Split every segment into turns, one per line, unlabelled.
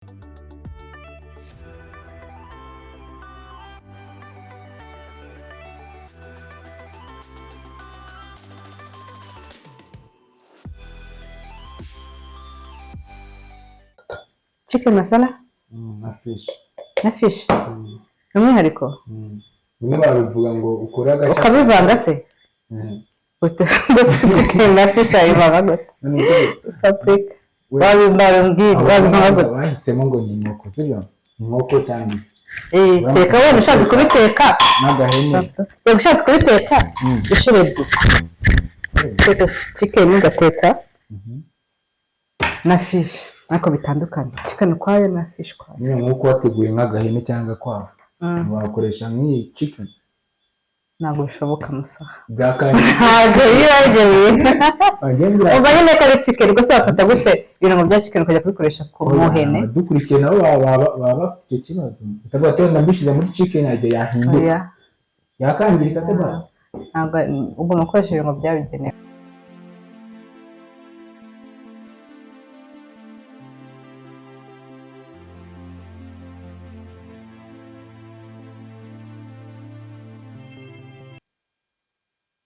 chicken masala
na fish.
na fish umwihariko
bimwe barabivuga ngo ukore agashya
ukabivanga se chicken na fish ayivanga gute paprika wabivanga gute
bahisemo ngo ni inkoko sibyo inkoko cyane
teka wenda ushaka kubiteka
n'agahene
ushaka kubiteka inshuro ebyiri teka chicken ugateka na fish ariko bitandukanye chicken kwayo na fish kwayo
niyo nk'uko wateguye nk'agahene cyangwa kwawe wakoresha nk'iyi chicken
ntabwo bishoboka musa
byakanye
ntabwo yibageye uba nyine ko ari chicken rwose wafata gute ibintu bya chicken ukajya kubikoresha ku muhene
dukurikiye nabo baba bafite icyo kibazo utavuga ati wenda mbishyize muri chicken yajya yahinduka yakangirika se basi
ntabwo ugomba gukoresha ibintu byabigenewe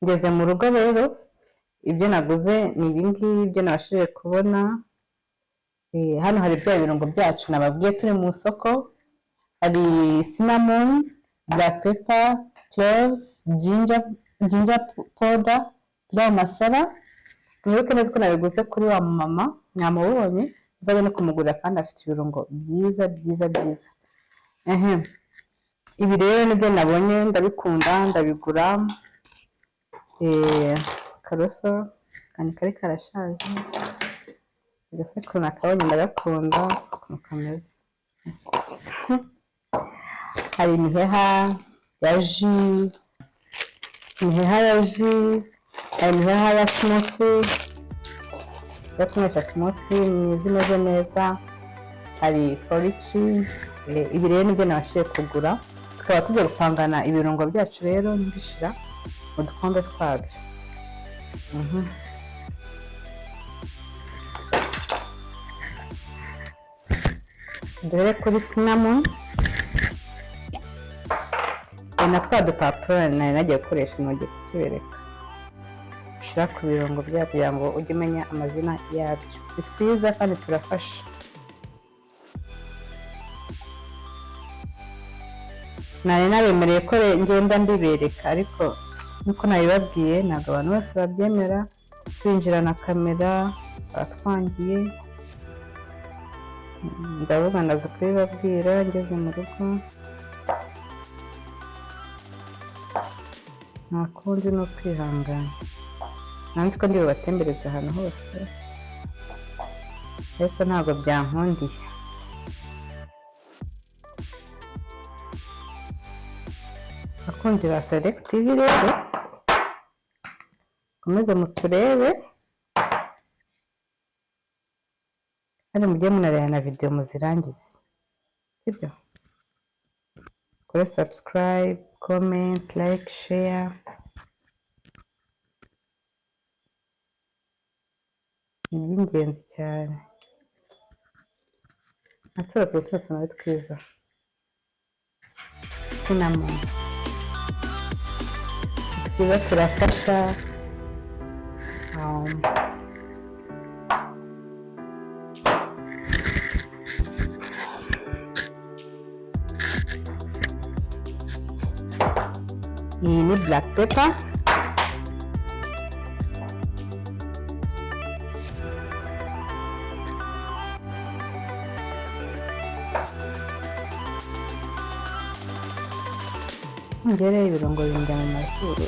ngeze mu rugo rero ibyo naguze ni ibingibi ibyo nabashije kubona hano hari bya birungo byacu nababwiye turi mu isoko hari cinnamon, black pepper, cloves, ginger powder, garam masala. Mwibuke neza ko nabiguze kuri wa mama mwamubonye uzajya no kumugurira kandi afite ibirungo byiza byiza byiza. Ibi rero nibyo nabonye ndabikunda ndabigura. Karoso kandi kari karashaje agasekuru nakabonye ndagakunda ukuntu kameze. Hari imiheha ya ji hari imiheha ya smoothie yo kunywesha smoothie zimeze neza. Hari porici. Ibi rero nibyo nabashije kugura tukaba tugiye gupangana ibirungo byacu rero mbishira mu dukombe twabyo. Dore kuri cinnamon na twa dupapuro nari nagiye gukoresha ntugiye kutubereka ushyira ku birungo byabyo kugira ngo ujye umenya amazina yabyo. Ni twiza kandi turafasha. Nari nabemereye ko ngenda mbibereka ariko nuko nabibabwiye ntabwo abantu bose babyemera kwinjira na kamera baratwangiye. Ndavuga ndaza kubibabwira ngeze mu rugo nta kundi no kwihangana. Nanzi ko ndi bubatembereze ahantu hose ariko ntabwo byankundiye. Abakunzi ba Selex TV rero komeze muturebe kandi mujye munareba na video muzirangize sibyo. Kore subscribe, comment, like, share. Ni iby'ingenzi cyane. Natura kuri tuno tuntu twiza. Cinnamon twiza turafasha. Iyi ni black pepper. Ngere ibirungo binjya mu mazuru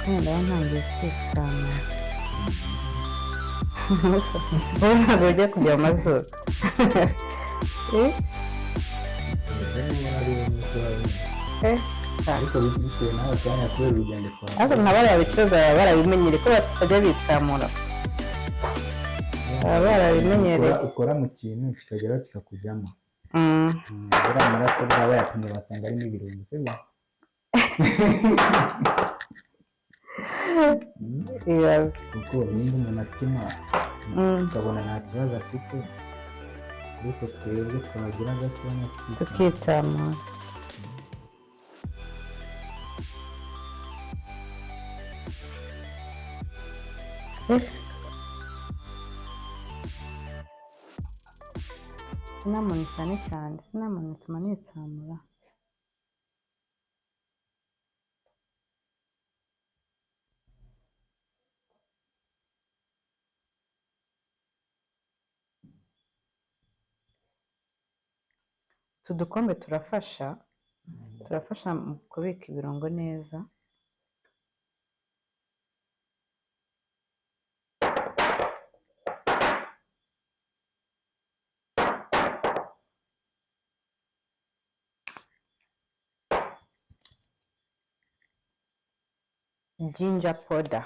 kandi ndaba ntangiye kwitsama. Ntabwo ujya kujya mu mazuru
ariko bitewe nawe cyane kubera urugendo twawe
ariko ntabariya bicuruza barabimenyereye ko batajya bitsamura. Barabimenyereye
ukora mu kintu kikageraho kikakujyamo. Buriya amaraso bwaba yapimye basanga arimo ibirungo sibyo.
Ibaze
kuko nimba umuntu apima ukabona nta kibazo afite ariko twebwe twagira gatonya
tukitsamura. Cinnamon cyane cyane, cinnamon ituma nitsamura. Utu dukombe turafasha mu kubika ibirungo neza. Ginger powder.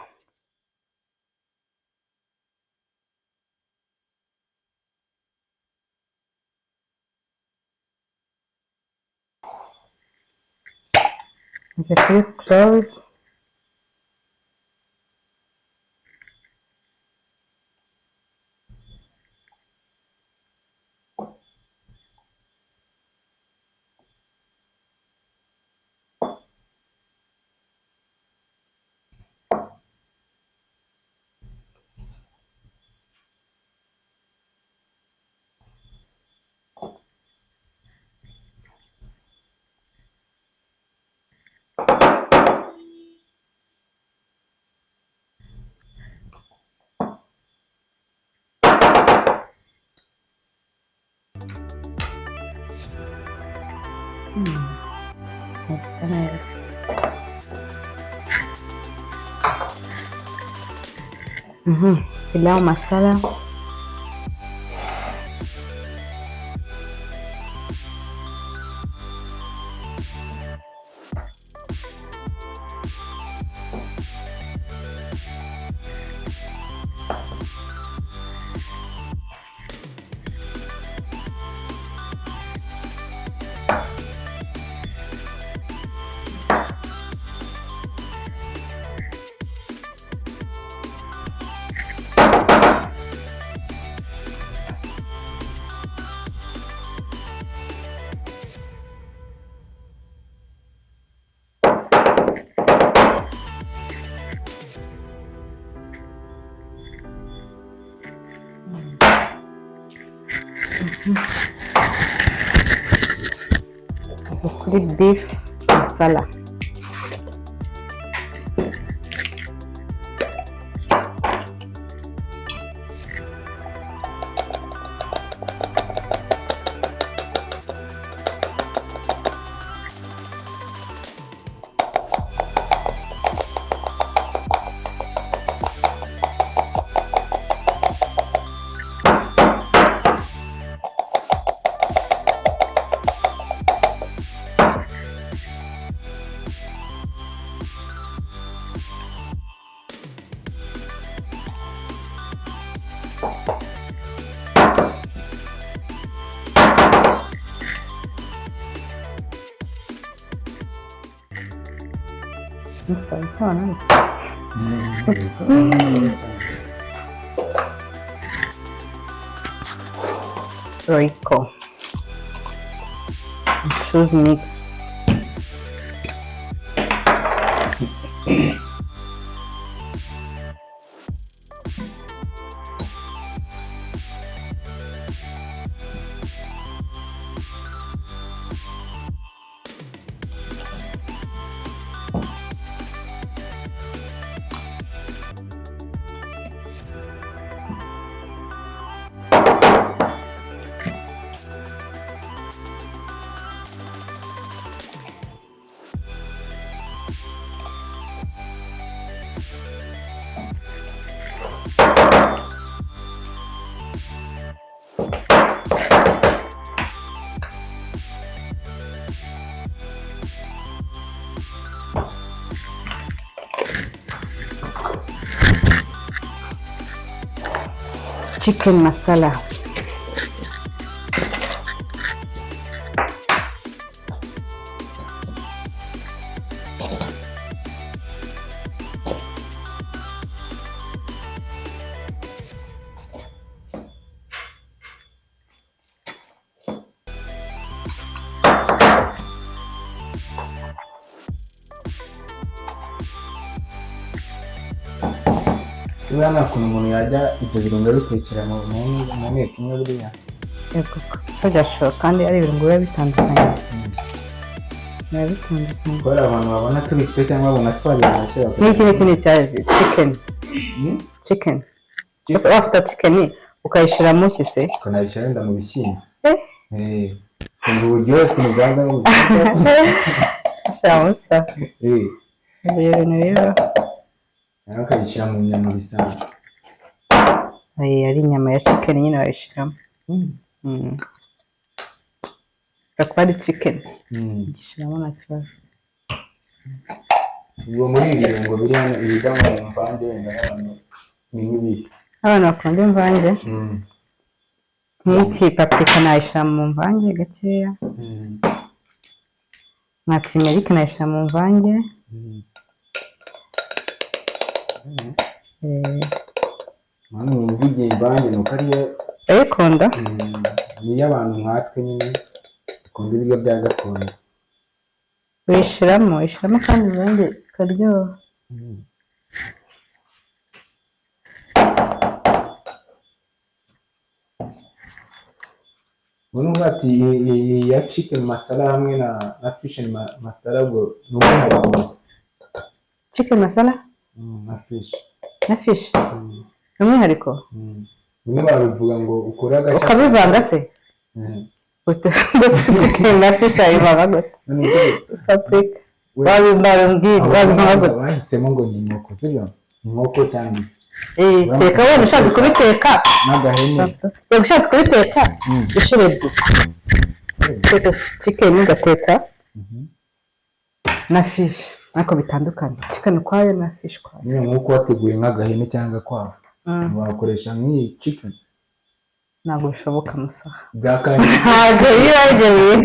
The quick close. It's nice. Pilau masala. Kuri beef masala. Royco. Choose mix. Chicken masala.
Uriya nta kuntu umuntu yajya ibyo birungo bitekera mu nteko imwe buriya.
Yego so byashoboka kandi ari ibirungo biba bitandukanye. Biba bitandukanye.
Kubera abantu babona tubifite cyangwa babona twabirashye.
N'iki ni cya chicken. Gusa wafata chicken ukayishyiramo kise.
Ukanayishyira wenda mu bishyimbo. Kumva uburyohe ukuntu bwaza mu
shamusa. Ibyo bintu bibaho.
Nawe ukayishyira mu nyama bisanzwe.
Ari inyama ya chicken nyine wayishyiramo. Akaba ari chicken. Gishyiramo nta kibazo.
Ubwo muri ibi birungo biri hano ibiga mu mvange wenda n'abantu ni nk'ibi.
Abana bakunda imvange. Nk'iki paprika nayishyira mu mvange gakeya. Nka turmeric nayishyira mu mvange.
Mwana wumva igihe imvange nuko ariyo
urayikunda?
niyo abantu nkatwe nyine dukunda ibiryo bya gakondo.
Uyishyiramo kandi imvange ikaryoha.
Ubu n'ubwo ati ya chicken masala hamwe na fish masala ubwo ni umwihariko gusa.
Chicken masala?
Na fish.
Na fish? Ni umwihariko?
Bimwe babivuga ngo ukore agashya.
Ukabivanga se? Chicken na fish ayivanga gute? Paprika. Wabivanga gute?
Bahisemo ngo ni inkoko sibyo? Inkoko cyangwa
teka wenda ushaka kubiteka
n'agahene.
Ushatse kubiteka inshuro ebyiri. Teka chicken ugateka na fish ariko bitandukanye. Chicken ukwayo na fish ukwayo.
Niyo nk'uko wateguye nk'agahene cyangwa kwavu wakoresha nk'iyi chicken.
Ntabwo bishoboka musa.
Byakanye.
Ntabwo bibagereye.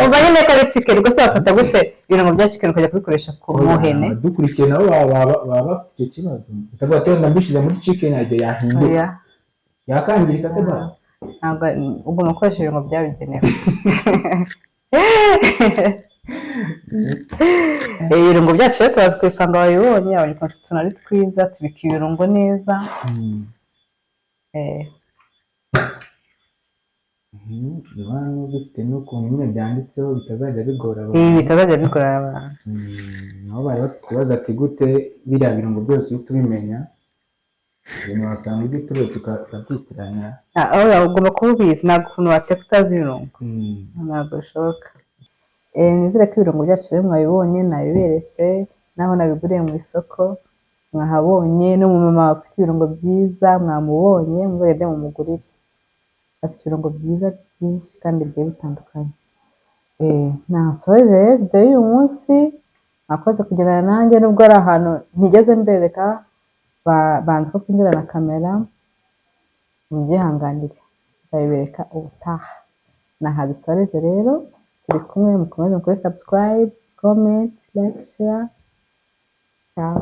Uba nyine ko ari chicken gusa wafata gute ibintu bya chicken ukajya kubikoresha ku muhene.
Dukurikiye nabo baba bafite icyo kibazo. Utavuga ati wenda mbishyize muri chicken yajya yahinduka. Yakangirika se basi.
Ntabwo ugomba gukoresha ibintu byabigenewe. Ibirungo byacu rero tubazi kubipanga wabibonye abanyarwanda tunari twiza tubika ibirungo neza.
Ibano bifite n'ukuntu nyine byanditseho bitazajya bigora
abantu. Bitazajya bigora abantu.
Nabo bari bafite ikibazo ati gute biriya birungo byose uhita ubimenya. Ibintu wasanga ibyo turetse ukabyitiranya.
Ugomba kuba ubizi ntabwo ukuntu wateka utazi ibirungo. Ntabwo bishoboka. Nizere ko ibirungo byacu rero mwabibonye nabiberetse naho nabiguriye mu isoko mwahabonye n'umumama ufite ibirungo byiza mwamubonye muzajya mumugurire. Afite ibirungo byiza byinshi kandi bigiye bitandukanye. Nasoje video y'uyu munsi nakoze kugendana nanjye nubwo ari ahantu ntigeze mbereka banze ko twinjira na kamera mubyihanganire ndabibereka ubutaha. Nahabisoreje rero turi kumwe mukomeze mukore subscribe, comment, like, share. Ciao.